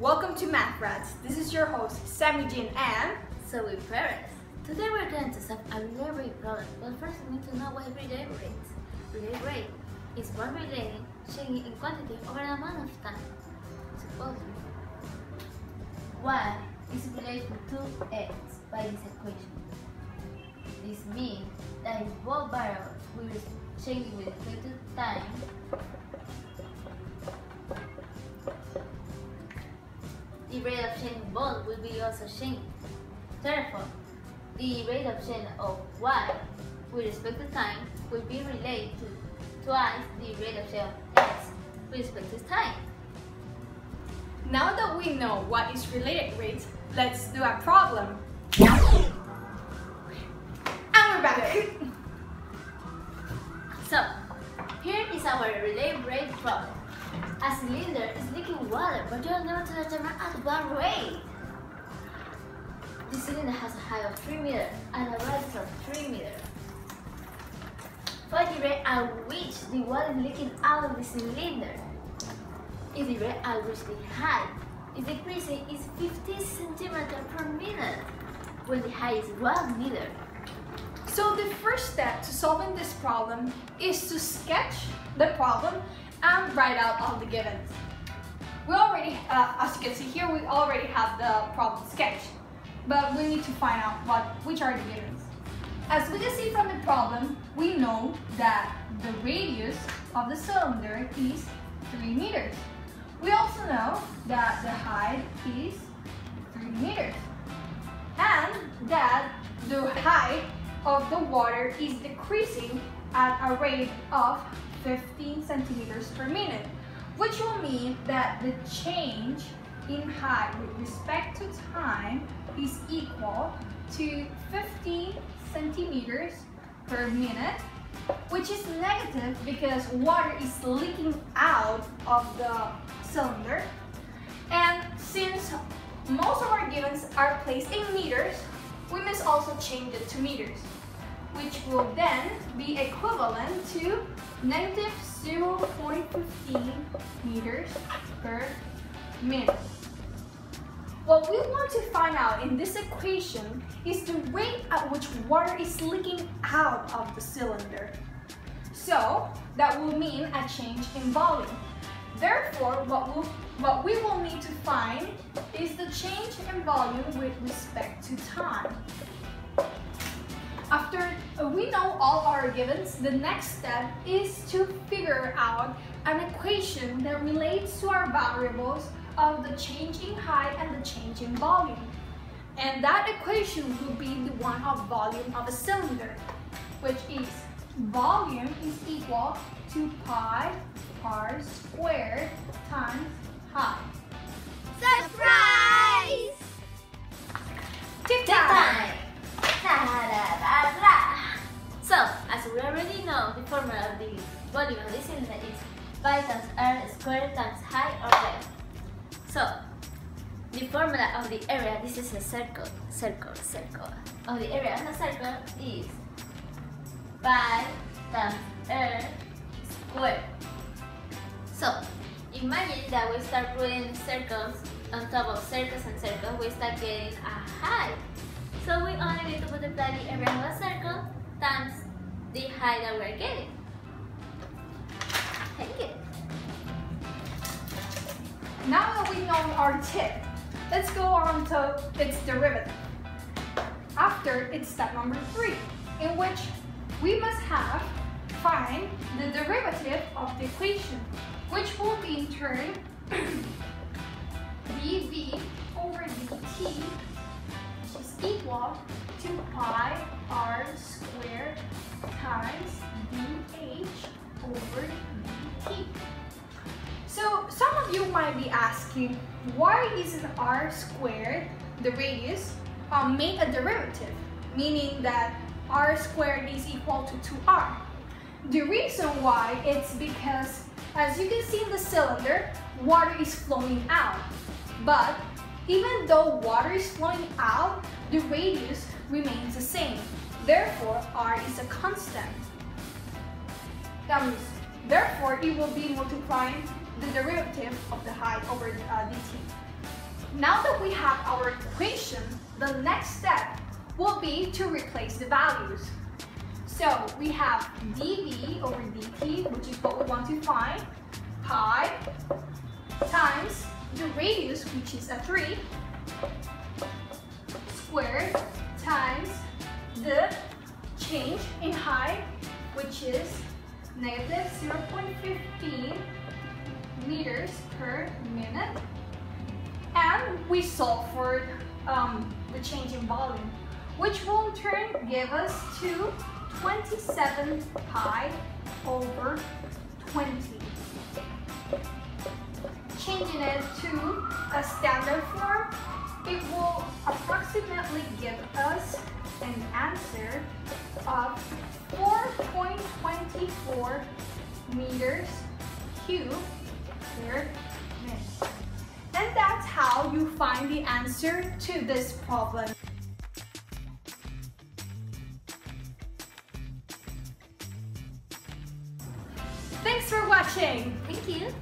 Welcome to Math Rats. This is your host, Sammy Jean and Zoe Perez. Today we're going to solve a relay rate problem, but first we need to know what relay rate is. Relay rate is one relay changing in quantity over an amount of time. Suppose y is related to 2x by this equation. This means that if both variables will be changing with respect to time, the rate of change of both will be also changing. Therefore, the rate of change of y with respect to time will be related to twice the rate of change of x with respect to time. now that we know what is related rate, let's do a problem. And we're back. So, here is our relay rate problem. A cylinder is leaking water, but you are never to determine at what rate. The cylinder has a height of 3 meters and a radius of 3 meters. Find the rate at which the water is leaking out of the cylinder. If the rate at which the height is decreasing is 50 centimeters per minute, when the height is 1 meter. So the first step to solving this problem is to sketch the problem and write out all the givens. We already, as you can see here, we already have the problem sketched, but we need to find out which are the givens. As we can see from the problem, we know that the radius of the cylinder is 3 meters. We also know that the height is 3 meters and that the height of the water is decreasing at a rate of 15 centimeters per minute, which will mean that the change in height with respect to time is equal to 15 centimeters per minute, which is negative because water is leaking out of the cylinder. And since most of our givens are placed in meters, we must also change it to meters, which will then be equivalent to negative 0.15 meters per minute. What we want to find out in this equation is the rate at which water is leaking out of the cylinder. So that will mean a change in volume. Therefore, what we will need to find is the change in volume with respect to time. After we know all our givens, the next step is to figure out an equation that relates to our variables of the change in height and the change in volume. And that equation will be the one of volume of a cylinder, which is volume is equal to pi r squared times height. Surprise! Tip time! So, as we already know, the formula of the volume of the cylinder is pi times r squared times height or length. So, the formula of the area, this is a circle. Of the area of the circle is pi times r squared. So, imagine that we start putting circles on top of circles and circles, we start getting a height. So we only need to multiply the area of a circle times the height that we're getting. Thank you. Now that we know our tip, let's go on to its derivative. After, it's step number 3, in which we must find the derivative of the equation, which will be in turn dv over dt, which is equal to pi r squared times dh over dt. So some of you might be asking, why isn't r squared, the radius, made a derivative, meaning that r squared is equal to 2r? The reason why it's because, as you can see in the cylinder, water is flowing out. But even though water is flowing out, the radius remains the same. Therefore, r is a constant. That means, therefore, it will be multiplying the derivative of the height over dt. now that we have our equation, the next step will be to replace the values. So we have dv over dt, which is what we want to find, pi, times the radius, which is a 3, squared, times the change in height, which is negative 0.15 meters per minute. And we solve for the change in volume, which will in turn give us to 27 pi over 20. Changing it to a standard form, it will approximately give us an answer of 4.24 meters cubed per minute. And that's how you find the answer to this problem. Thanks for watching! Thank you.